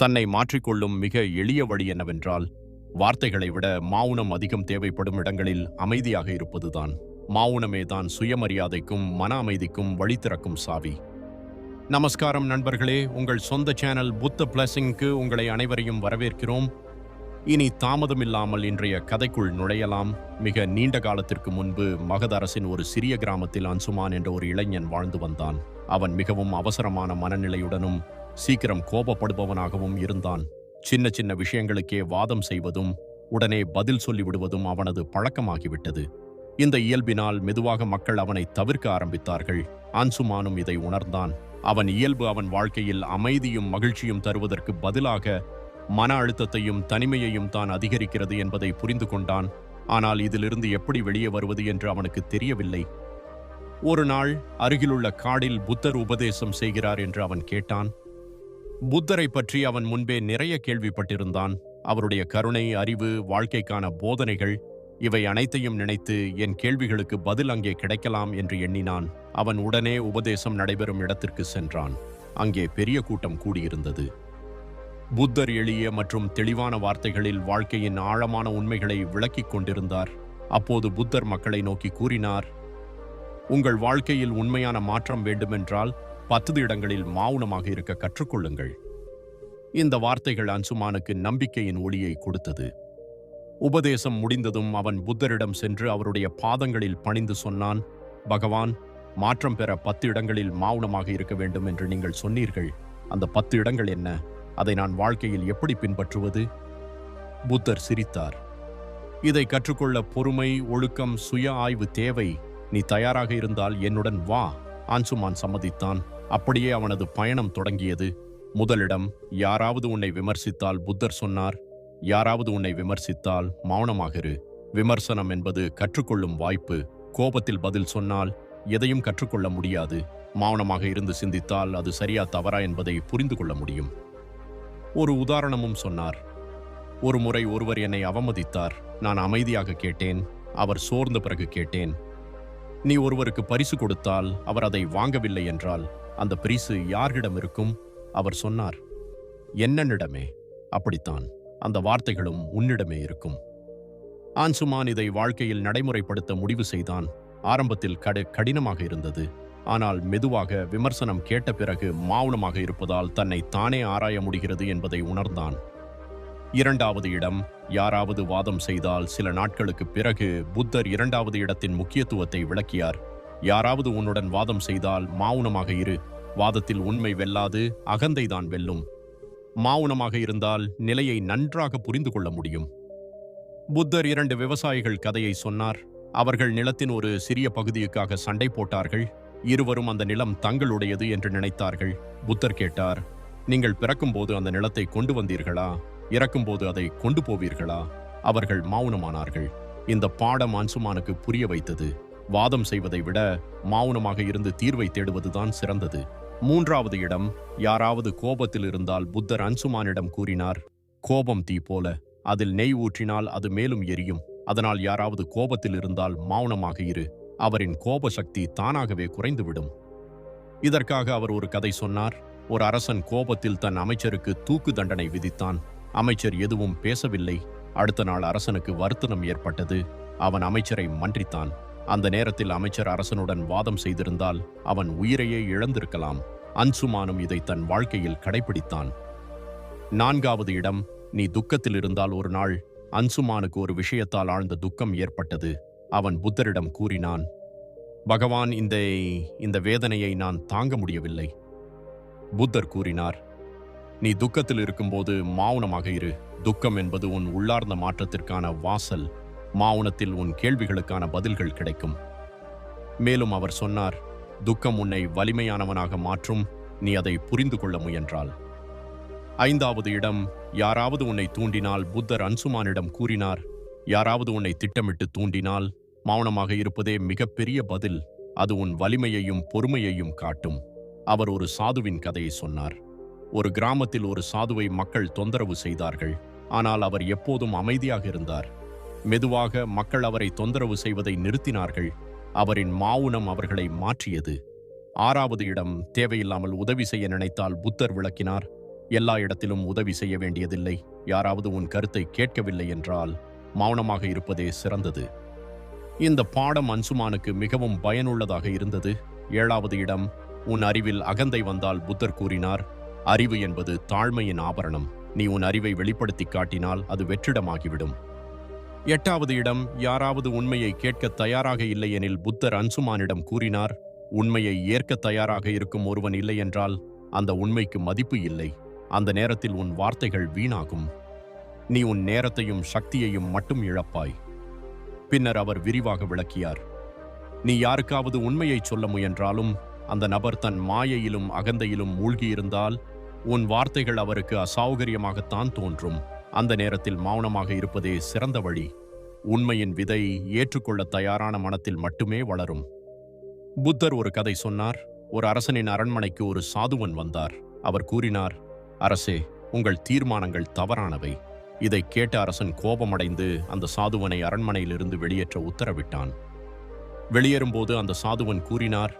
தன்னை மாற்றிக்கொள்ளும் மிக எளிய வழி என்னவென்றால், வார்த்தைகளை விட மௌனம் அதிகம் தேவைப்படும் இடங்களில் அமைதியாக இருப்பதுதான். மௌனமே தான் சுயமரியாதைக்கும் மன அமைதிக்கும் வழி திறக்கும் சாவி. நமஸ்காரம் நண்பர்களே, உங்கள் சொந்த சேனல் புத்த பிளஸிங்க்கு உங்களை அனைவரையும் வரவேற்கிறோம். இனி தாமதமில்லாமல் இன்றைய கதைக்குள் நுழையலாம். மிக நீண்ட காலத்திற்கு முன்பு மகத அரசின் ஒரு சிறிய கிராமத்தில் அன்சுமான் என்ற ஒரு இளைஞன் வாழ்ந்து வந்தான். அவன் மிகவும் அவசரமான மனநிலையுடனும் சீக்கிரம் கோபப்படுபவனாகவும் இருந்தான். சின்ன சின்ன விஷயங்களுக்கே வாதம் செய்வதும் உடனே பதில் சொல்லிவிடுவதும் அவனது பழக்கமாகிவிட்டது. இந்த இயல்பினால் மெதுவாக மக்கள் அவனை தவிர்க்க ஆரம்பித்தார்கள். அன்சுமானும் இதை உணர்ந்தான். அவன் இயல்பு அவன் வாழ்க்கையில் அமைதியும் மகிழ்ச்சியும் தருவதற்கு பதிலாக மன அழுத்தத்தையும் தனிமையையும் தான் அதிகரிக்கிறது என்பதை புரிந்து கொண்டான். ஆனால் இதிலிருந்து எப்படி வெளியே வருவது என்று அவனுக்கு தெரியவில்லை. ஒரு நாள் அருகிலுள்ள காடில் புத்தர் உபதேசம் செய்கிறார் என்று அவன் கேட்டான். புத்தரை பற்றி அவன் முன்பே நிறைய கேள்விப்பட்டிருந்தான். அவருடைய கருணை, அறிவு, வாழ்க்கைக்கான போதனைகள் இவை அனைத்தையும் நினைத்து என் கேள்விகளுக்கு பதில் அங்கே கிடைக்கலாம் என்று எண்ணினான். அவன் உடனே உபதேசம் நடைபெறும் இடத்திற்கு சென்றான். அங்கே பெரிய கூட்டம் கூடியிருந்தது. புத்தர் எளிய மற்றும் தெளிவான வார்த்தைகளில் வாழ்க்கையின் ஆழமான உண்மைகளை விளக்கிக் கொண்டிருந்தார். அப்போது புத்தர் மக்களை நோக்கி கூறினார், உங்கள் வாழ்க்கையில் உண்மையான மாற்றம் வேண்டுமென்றால் 10 இடங்களில் மௌனமாக இருக்க கற்றுக்கொள்ளுங்கள். இந்த வார்த்தைகள் அன்சுமானுக்கு நம்பிக்கையின் ஒளியை கொடுத்தது. உபதேசம் முடிந்ததும் அவன் புத்தரிடம் சென்று அவருடைய பாதங்களில் பணிந்து சொன்னான், பகவான், மாற்றம் பெற 10 இடங்களில் மௌனமாக இருக்க வேண்டும் என்று நீங்கள் சொன்னீர்கள். அந்த 10 இடங்கள் என்ன? அதை நான் வாழ்க்கையில் எப்படி பின்பற்றுவது? புத்தர் சிரித்தார். இதை கற்றுக்கொள்ள பொறுமை, ஒழுக்கம், சுய ஆய்வு தேவை. நீ தயாராக இருந்தால் என்னுடன் வா. அன்சுமான் சம்மதித்தான். அப்படியே அவனது பயணம் தொடங்கியது. முதலிடம், யாராவது உன்னை விமர்சித்தால் புத்தர் சொன்னார், யாராவது உன்னை விமர்சித்தால் மௌனமாக இரு. விமர்சனம் என்பது கற்றுக்கொள்ளும் வாய்ப்பு. கோபத்தில் பதில் சொன்னால் எதையும் கற்றுக்கொள்ள முடியாது. மௌனமாக இருந்து சிந்தித்தால் அது சரியா தவறா என்பதை புரிந்து கொள்ள முடியும். ஒரு உதாரணமும் சொன்னார். ஒரு முறை ஒருவர் என்னை அவமதித்தார். நான் அமைதியாக கேட்டேன். அவர் சோர்ந்த பிறகு கேட்டேன், நீ ஒருவருக்கு பரிசு கொடுத்தால் அவர் அதை வாங்கவில்லை என்றால் அந்த பரிசு யாரிடம் இருக்கும்? அவர் சொன்னார், என்னிடமே. அப்படித்தான், அந்த வார்த்தைகளும் உன்னிடமே இருக்கும். அன்சுமான் இதை வாழ்க்கையில் நடைமுறைப்படுத்த முடிவு செய்தான். ஆரம்பத்தில் கடினமாக இருந்தது. ஆனால் மெதுவாக விமர்சனம் கேட்ட பிறகு மௌனமாக இருப்பதால் தன்னை தானே ஆராய முடிகிறது என்பதை உணர்ந்தான். இரண்டாவது இடம், யாராவது வாதம் செய்தால் சில நாட்களுக்கு பிறகு புத்தர் இரண்டாவது இடத்தின் முக்கியத்துவத்தை விளக்கியார். யாராவது உன்னுடன் வாதம் செய்தால் மௌனமாக இரு. வாதத்தில் உண்மை வெல்லாது, அகந்தைதான் வெல்லும். மௌனமாக இருந்தால் நிலையை நன்றாக புரிந்து கொள்ள முடியும். புத்தர் 2 விவசாயிகள் கதையை சொன்னார். அவர்கள் நிலத்தின் ஒரு சிறிய பகுதிக்காக சண்டை போட்டார்கள். இருவரும் அந்த நிலம் தங்களுடையது என்று நினைத்தார்கள். புத்தர் கேட்டார், நீங்கள் பிறக்கும்போது அந்த நிலத்தை கொண்டு வந்தீர்களா? இறக்கும்போது அதை கொண்டு போவீர்களா? அவர்கள் மௌனமானார்கள். இந்த பாடம் அன்சுமானுக்கு புரிய வைத்தது. வாதம் செய்வதை விட மௌனமாக இருந்து தீர்வை தேடுவதுதான் சிறந்தது. மூன்றாவது இடம், யாராவது கோபத்தில் இருந்தால் புத்தர் அன்சுமானிடம் கூறினார், கோபம் தீ போல, அதில் நெய் ஊற்றினால் அது மேலும் எரியும். அதனால் யாராவது கோபத்தில் இருந்தால் மௌனமாக இரு. அவரின் கோப சக்தி தானாகவே குறைந்துவிடும். இதற்காக அவர் ஒரு கதை சொன்னார். ஒரு அரசன் கோபத்தில் தன் அமைச்சருக்கு தூக்கு தண்டனை விதித்தான். அமைச்சர் எதுவும் பேசவில்லை. அடுத்த நாள் அரசனுக்கு வருத்தம் ஏற்பட்டது. அவன் அமைச்சரை மன்றித்தான். அந்த நேரத்தில் அமைச்சர் அரசனுடன் வாதம் செய்திருந்தால் அவன் உயிரையே இழந்திருக்கலாம். அன்சுமானும் இதை தன் வாழ்க்கையில் கடைபிடித்தான். நான்காவது இடம், நீ துக்கத்தில் இருந்தால் ஒரு நாள். அன்சுமானுக்கு ஒரு விஷயத்தால் ஆழ்ந்த துக்கம் ஏற்பட்டது. அவன் புத்தரிடம் கூறினான், பகவான், இந்த வேதனையை நான் தாங்க முடியவில்லை. புத்தர் கூறினார், நீ துக்கத்தில் இருக்கும்போது மௌனமாக இரு. துக்கம் என்பது உன் உள்ளார்ந்த மாற்றத்திற்கான வாசல். மௌனத்தில் உன் கேள்விகளுக்கான பதில்கள் கிடைக்கும். மேலும் அவர் சொன்னார், துக்கம் உன்னை வலிமையானவனாக மாற்றும், நீ அதை புரிந்து கொள்ள முயன்றால். ஐந்தாவது இடம், யாராவது உன்னை தூண்டினால் புத்தர் அன்சுமானிடம் கூறினார், யாராவது உன்னை திட்டமிட்டு தூண்டினால் மௌனமாக இருப்பதே மிகப்பெரிய பதில். அது உன் வலிமையையும் பொறுமையையும் காட்டும். அவர் ஒரு சாதுவின் கதையை சொன்னார். ஒரு கிராமத்தில் ஒரு சாதுவை மக்கள் தொந்தரவு செய்தார்கள். ஆனால் அவர் எப்போதும் அமைதியாக இருந்தார். மெதுவாக மக்கள் அவரை தொந்தரவு செய்வதை நிறுத்தினார்கள். அவரின் மௌனம் அவர்களை மாற்றியது. ஆறாவது இடம், தேவையில்லாமல் உதவி செய்ய நினைத்தால் புத்தர் விளக்கினார், எல்லா இடத்திலும் உதவி செய்ய வேண்டியதில்லை. யாராவது உன் கருத்தை கேட்கவில்லை என்றால் மௌனமாக இருப்பதே சிறந்தது. இந்த பாடம் அன்சுமானுக்கு மிகவும் பயனுள்ளதாக இருந்தது. 7வது இடம், உன் அறிவில் அகந்தை வந்தால் புத்தர் கூறினார், அறிவு என்பது தாழ்மையின் ஆபரணம். நீ உன் அறிவை வெளிப்படுத்தி காட்டினால் அது வெற்றிடமாகிவிடும். 8வது இடம், யாராவது உண்மையை கேட்க தயாராக இல்லையெனில் புத்தர் அன்சுமானிடம் கூறினார், உண்மையை ஏற்க தயாராக இருக்கும் ஒருவன் இல்லை என்றால் அந்த உண்மைக்கு மதிப்பு இல்லை. அந்த நேரத்தில் உன் வார்த்தைகள் வீணாகும். நீ உன் நேரத்தையும் சக்தியையும் மட்டும் இழப்பாய். பின்னர் அவர் விரிவாக விளக்கியார், நீ யாருக்காவது உண்மையை சொல்ல முயன்றாலும் அந்த நபர் தன் மாயையிலும் அகந்தையிலும் மூழ்கியிருந்தால் உன் வார்த்தைகள் அவருக்கு அசௌகரியமாகத்தான் தோன்றும். அந்த நேரத்தில் மௌனமாக இருப்பதே சிறந்த வழி. உண்மையின் விதை ஏற்றுக்கொள்ள தயாரான மனத்தில் மட்டுமே வளரும். புத்தர் ஒரு கதை சொன்னார். ஒரு அரசனின் அரண்மனைக்கு ஒரு சாதுவன் வந்தார். அவர் கூறினார், அரசே, உங்கள் தீர்மானங்கள் தவறானவை. இதை கேட்ட அரசன் கோபமடைந்து அந்த சாதுவனை அரண்மனையிலிருந்து வெளியேற்ற உத்தரவிட்டான். வெளியேறும்போது அந்த சாதுவன் கூறினார்,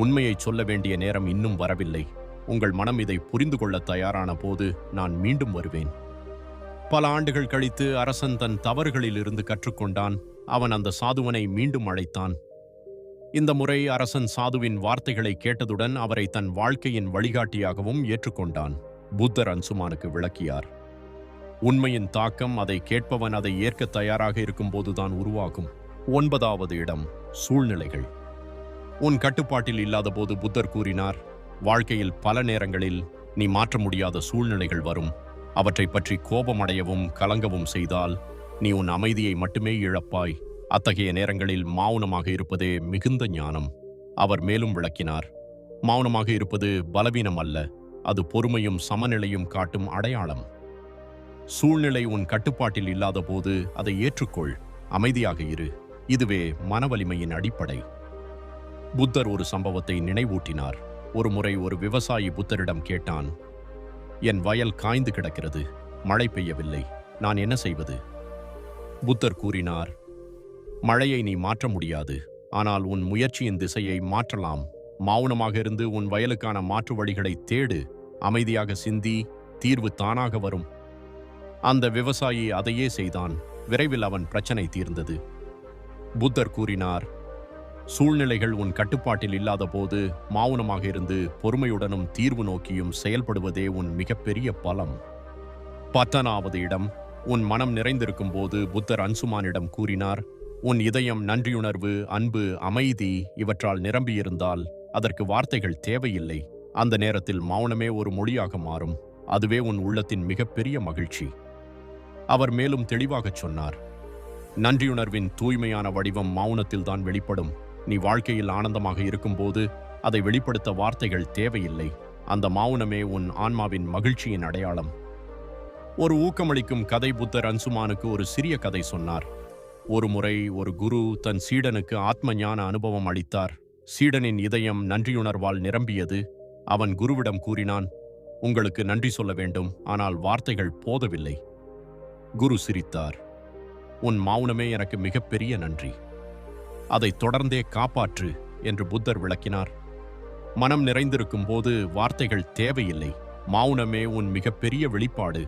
உண்மையை சொல்ல வேண்டிய நேரம் இன்னும் வரவில்லை. உங்கள் மனம் இதை புரிந்து கொள்ள தயாரான போது நான் மீண்டும் வருவேன். பல ஆண்டுகள் கழித்து அரசன் தன் தவறுகளிலிருந்து கற்றுக்கொண்டான். அவன் அந்த சாதுவனை மீண்டும் அழைத்தான். இந்த முறை அரசன் சாதுவின் வார்த்தைகளை கேட்டதுடன் அவரை தன் வாழ்க்கையின் வழிகாட்டியாகவும் ஏற்றுக்கொண்டான். புத்தர் அன்சுமானுக்கு விளக்கியார், உண்மையின் தாக்கம் அதை கேட்பவன் அதை ஏற்க தயாராக இருக்கும்போதுதான் உருவாகும். 9வது இடம், சூழ்நிலைகள். உன் கட்டுப்பாட்டில் இல்லாத போது புத்தர் கூறினார், வாழ்க்கையில் பல நேரங்களில் நீ மாற்ற முடியாத சூழ்நிலைகள் வரும். அவற்றை பற்றி கோபமடையவும் கலங்கவும் செய்தால் நீ உன் அமைதியை மட்டுமே இழப்பாய். அத்தகைய நேரங்களில் மௌனமாக இருப்பதே மிகுந்த ஞானம். அவர் மேலும் விளக்கினார், மௌனமாக இருப்பது பலவீனம் அல்ல, அது பொறுமையும் சமநிலையும் காட்டும் அடையாளம். சூழ்நிலை உன் கட்டுப்பாட்டில் இல்லாத போது அதை ஏற்றுக்கொள், அமைதியாக இரு. இதுவே மனவலிமையின் அடிப்படை. புத்தர் ஒரு சம்பவத்தை நினைவூட்டினார். ஒரு முறை ஒரு விவசாயி புத்தரிடம் கேட்டான், என் வயல் காய்ந்து கிடக்கிறது, மழை பெய்யவில்லை, நான் என்ன செய்வது? புத்தர் கூறினார், மழையை நீ மாற்ற முடியாது, ஆனால் உன் முயற்சியின் திசையை மாற்றலாம். மௌனமாக இருந்து உன் வயலுக்கான மாற்று வழிகளை தேடு. அமைதியாக சிந்தி, தீர்வு தானாக வரும். அந்த விவசாயி அதையே செய்தான். விரைவில் அவன் பிரச்சனை தீர்ந்தது. புத்தர் கூறினார், சூழ்நிலைகள் உன் கட்டுப்பாட்டில் இல்லாத போது மௌனமாக இருந்து பொறுமையுடனும் தீர்வு நோக்கியும் செயல்படுவதே உன் மிகப்பெரிய பலம். 10வது இடம், உன் மனம் நிறைந்திருக்கும் போது புத்தர் அன்சுமானிடம் கூறினார், உன் இதயம் நன்றியுணர்வு, அன்பு, அமைதி இவற்றால் நிரம்பியிருந்தால் அதற்கு வார்த்தைகள் தேவையில்லை. அந்த நேரத்தில் மௌனமே ஒரு மொழியாக மாறும். அதுவே உன் உள்ளத்தின் மிகப்பெரிய மகிழ்ச்சி. அவர் மேலும் தெளிவாகச் சொன்னார், நன்றியுணர்வின் தூய்மையான வடிவம் மௌனத்தில்தான் வெளிப்படும். நீ வாழ்க்கையில் ஆனந்தமாக இருக்கும்போது அதை வெளிப்படுத்த வார்த்தைகள் தேவையில்லை. அந்த மௌனமே உன் ஆன்மாவின் மகிழ்ச்சியின் அடையாளம். ஒரு ஊக்கமளிக்கும் கதை. புத்தர் அன்சுமானுக்கு ஒரு சிறிய கதை சொன்னார். ஒரு முறை ஒரு குரு தன் சீடனுக்கு ஆத்ம ஞான அனுபவம் அளித்தார். சீடனின் இதயம் நன்றியுணர்வால் நிரம்பியது. அவன் குருவிடம் கூறினான், உங்களுக்கு நன்றி சொல்ல வேண்டும், ஆனால் வார்த்தைகள் போதவில்லை. குரு சிரித்தார், உன் மௌனமே எனக்கு மிகப்பெரிய நன்றி. அதை தொடர்ந்தே காப்பாற்று என்று புத்தர் விளக்கினார். மனம் நிறைந்திருக்கும் போது வார்த்தைகள் தேவையில்லை. மௌனமே உன் மிகப்பெரிய வெளிப்பாடு.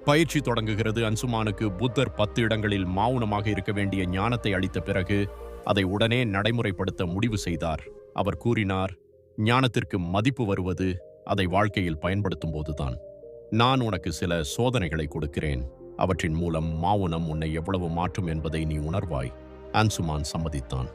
பயிற்சி தொடங்குகிறது. அன்சுமானுக்கு புத்தர் 10 இடங்களில் மௌனமாக இருக்க வேண்டிய ஞானத்தை அளித்த பிறகு அதை உடனே நடைமுறைப்படுத்த முடிவு செய்தார். அவர் கூறினார், ஞானத்திற்கு மதிப்பு வருவது அதை வாழ்க்கையில் பயன்படுத்தும் போதுதான். நான் உனக்கு சில சோதனைகளை கொடுக்கிறேன். அவற்றின் மூலம் மௌனம் உன்னை எவ்வளவு மாற்றும் என்பதை நீ உணர்வாய். அன்சுமான் சம்மதித்தான்.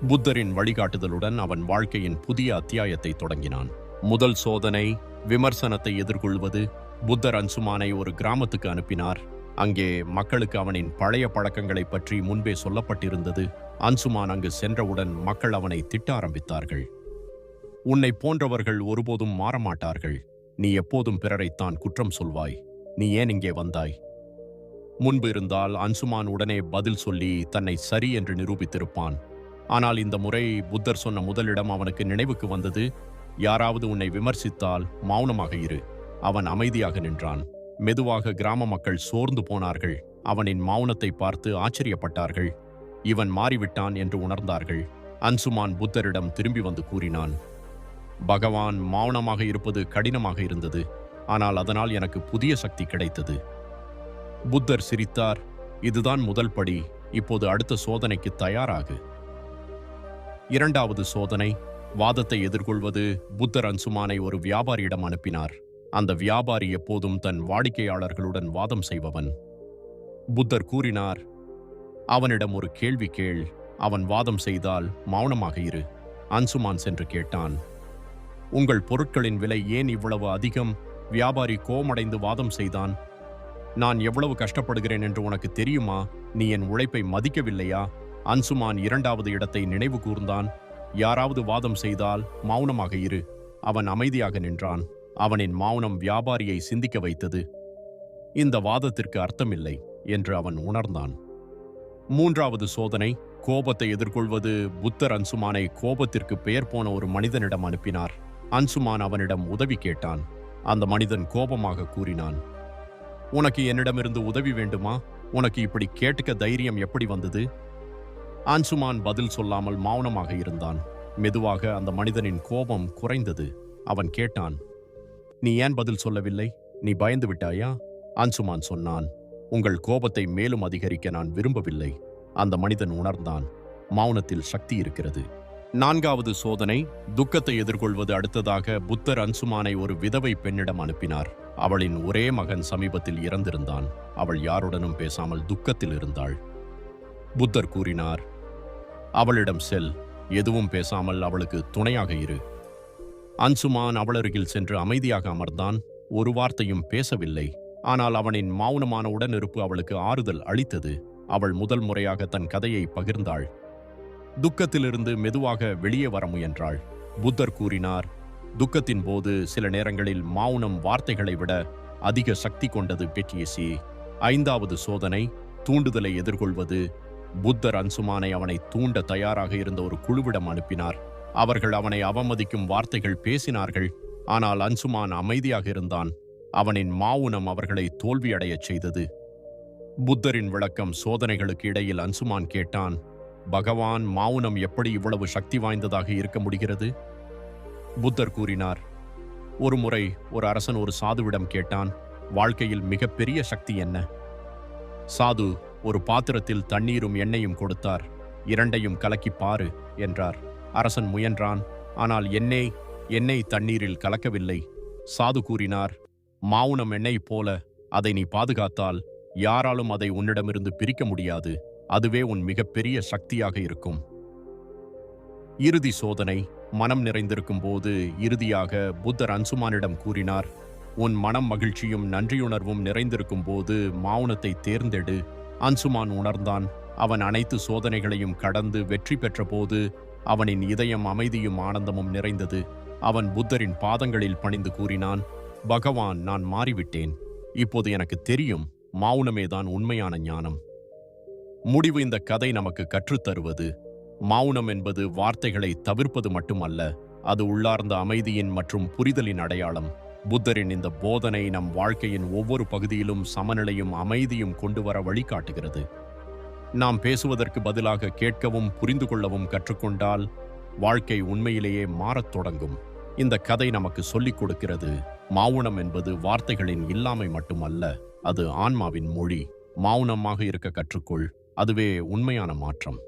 புத்தரின் வழிகாட்டுதலுடன் அவன் வாழ்க்கையின் புதிய அத்தியாயத்தை தொடங்கினான். முதல் சோதனை, விமர்சனத்தை எதிர்கொள்வது. புத்தர் அன்சுமானை ஒரு கிராமத்துக்கு அனுப்பினார். அங்கே மக்களுக்கு அவனின் பழைய பழக்கங்களை பற்றி முன்பே சொல்லப்பட்டிருந்தது. அன்சுமான் அங்கு சென்றவுடன் மக்கள் அவனை திட்ட ஆரம்பித்தார்கள். உன்னை போன்றவர்கள் ஒருபோதும் மாறமாட்டார்கள். நீ எப்போதும் பிறரைத்தான் குற்றம் சொல்வாய். நீ ஏன் இங்கே வந்தாய்? முன்பு இருந்தால் அன்சுமான் உடனே பதில் சொல்லி தன்னை சரி என்று நிரூபித்திருப்பான். ஆனால் இந்த முறை புத்தர் சொன்ன முதலிடம் அவனுக்கு நினைவுக்கு வந்தது. யாராவது உன்னை விமர்சித்தால் மௌனமாக இரு. அவன் அமைதியாக நின்றான். மெதுவாக கிராம மக்கள் சோர்ந்து போனார்கள். அவனின் மௌனத்தை பார்த்து ஆச்சரியப்பட்டார்கள். இவன் மாறிவிட்டான் என்று உணர்ந்தார்கள். அன்சுமான் புத்தரிடம் திரும்பி வந்து கூறினான், பகவான், மௌனமாக இருப்பது கடினமாக இருந்தது. ஆனால் அதனால் எனக்கு புதிய சக்தி கிடைத்தது. புத்தர் சிரித்தார். இதுதான் முதல் படி. இப்போது அடுத்த சோதனைக்கு தயாராகு. இரண்டாவது சோதனை. வாதத்தை எதிர்கொள்வது. புத்தர் அன்சுமானை ஒரு வியாபாரியிடம் அனுப்பினார். அந்த வியாபாரி எப்போதும் தன் வாடிக்கையாளர்களுடன் வாதம் செய்பவன். புத்தர் கூறினார், அவனிடம் ஒரு கேள்வி கேள். அவன் வாதம் செய்தால் மௌனமாக இரு. அன்சுமான் சென்று கேட்டான், உங்கள் பொருட்களின் விலை ஏன் இவ்வளவு அதிகம்? வியாபாரி கோமடைந்து வாதம் செய்தான். நான் எவ்வளவு கஷ்டப்படுகிறேன் என்று உனக்கு தெரியுமா? நீ என் உழைப்பை மதிக்கவில்லையா? அன்சுமான் இரண்டாவது இடத்தை நினைவு கூர்ந்தான். யாராவது வாதம் செய்தால் மௌனமாக இரு. அவன் அமைதியாக நின்றான். அவனின் மௌனம் வியாபாரியை சிந்திக்க வைத்தது. இந்த வாதத்திற்கு அர்த்தமில்லை என்று அவன் உணர்ந்தான். மூன்றாவது சோதனை. கோபத்தை எதிர்கொள்வது. புத்தர் அன்சுமானை கோபத்திற்கு பெயர் போன ஒரு மனிதனிடம் அனுப்பினார். அன்சுமான் அவனிடம் உதவி கேட்டான். அந்த மனிதன் கோபமாக கூறினான், உனக்கு என்னிடமிருந்து உதவி வேண்டுமா? உனக்கு இப்படி கேட்டுக்க தைரியம் எப்படி வந்தது? அன்சுமான் பதில் சொல்லாமல் மௌனமாக இருந்தான். மெதுவாக அந்த மனிதனின் கோபம் குறைந்தது. அவன் கேட்டான், நீ ஏன் பதில் சொல்லவில்லை? நீ பயந்து விட்டாயா? அன்சுமான் சொன்னான், உங்கள் கோபத்தை மேலும் அதிகரிக்க நான் விரும்பவில்லை. அந்த மனிதன் உணர்ந்தான், மௌனத்தில் சக்தி இருக்கிறது. நான்காவது சோதனை. துக்கத்தை எதிர்கொள்வது. அடுத்ததாக புத்தர் அன்சுமானை ஒரு விதவை பெண்ணிடம் அனுப்பினார். அவளின் ஒரே மகன் சமீபத்தில் இறந்திருந்தான். அவள் யாருடனும் பேசாமல் துக்கத்தில் இருந்தாள். புத்தர் கூறினார், அவளிடம் செல். எதுவும் பேசாமல் அவளுக்கு துணையாக இரு. அன்சுமான் அவளருகில் சென்று அமைதியாக அமர்ந்தான். ஒரு வார்த்தையும் பேசவில்லை. ஆனால் அவனின் மௌனமான உடனிருப்பு அவளுக்கு ஆறுதல் அளித்தது. அவள் முதல் முறையாக தன் கதையை பகிர்ந்தாள். துக்கத்திலிருந்து மெதுவாக வெளியே வர முயன்றாள். புத்தர் கூறினார், துக்கத்தின் போது சில நேரங்களில் மௌனம் வார்த்தைகளை விட அதிக சக்தி கொண்டது பெட்டியசி. ஐந்தாவது சோதனை. தூண்டுதலை எதிர்கொள்வது. புத்தர் அன்சுமானை அவனை தூண்ட தயாராக இருந்த ஒரு குழுவிடம் அனுப்பினார். அவர்கள் அவனை அவமதிக்கும் வார்த்தைகள் பேசினார்கள். ஆனால் அன்சுமான் அமைதியாக இருந்தான். அவனின் மௌனம் அவர்களை தோல்வியடையச் செய்தது. புத்தரின் விளக்கம். சோதனைகளுக்கு இடையில் அன்சுமான் கேட்டான், பகவான், மௌனம் எப்படி இவ்வளவு சக்தி வாய்ந்ததாக இருக்க முடிகிறது? புத்தர் கூறினார், ஒரு முறை ஒரு அரசன் ஒரு சாதுவிடம் கேட்டான், வாழ்க்கையில் மிகப்பெரிய சக்தி என்ன? சாது ஒரு பாத்திரத்தில் தண்ணீரும் எண்ணெயும் கொடுத்தார். இரண்டையும் கலக்கி பாரு என்றார். அரசன் முயன்றான். ஆனால் எண்ணெய் தண்ணீரில் கலக்கவில்லை. சாது கூறினார், மௌனம் எண்ணெய் போல. அதை நீ பாதுகாத்தால் யாராலும் அதை உன்னிடமிருந்து பிரிக்க முடியாது. அதுவே உன் மிகப்பெரிய சக்தியாக இருக்கும். இறுதி சோதனை. மனம் நிறைந்திருக்கும் போது. இறுதியாக புத்தர் அன்சுமானிடம் கூறினார், உன் மனம் மகிழ்ச்சியும் நன்றியுணர்வும் நிறைந்திருக்கும் போது மௌனத்தை தேர்ந்தெடு. அன்சுமான் உணர்ந்தான். அவன் அனைத்து சோதனைகளையும் கடந்து வெற்றி பெற்ற போது அவனின் இதயம் அமைதியும் ஆனந்தமும் நிறைந்தது. அவன் புத்தரின் பாதங்களில் பணிந்து கூறினான், பகவான், நான் மாறிவிட்டேன். இப்போது எனக்கு தெரியும், மௌனமேதான் உண்மையான ஞானம். முடிவு. இந்த கதை நமக்கு கற்றுத்தருவது, மௌனம் என்பது வார்த்தைகளை தவிர்ப்பது மட்டுமல்ல, அது உள்ளார்ந்த அமைதியின் மற்றும் புரிதலின் அடையாளம். புத்தரின் இந்த போதனை நம் வாழ்க்கையின் ஒவ்வொரு பகுதியிலும் சமநிலையும் அமைதியும் கொண்டு வர வழிகாட்டுகிறது. நாம் பேசுவதற்கு பதிலாக கேட்கவும் புரிந்து கொள்ளவும் கற்றுக்கொண்டால் வாழ்க்கை உண்மையிலேயே மாறத் தொடங்கும். இந்த கதை நமக்கு சொல்லிக் கொடுக்கிறது, மௌனம் என்பது வார்த்தைகளின் இல்லாமை மட்டுமல்ல, அது ஆன்மாவின் மொழி. மௌனமாக இருக்க கற்றுக்கொள். அதுவே உண்மையான மாற்றம்.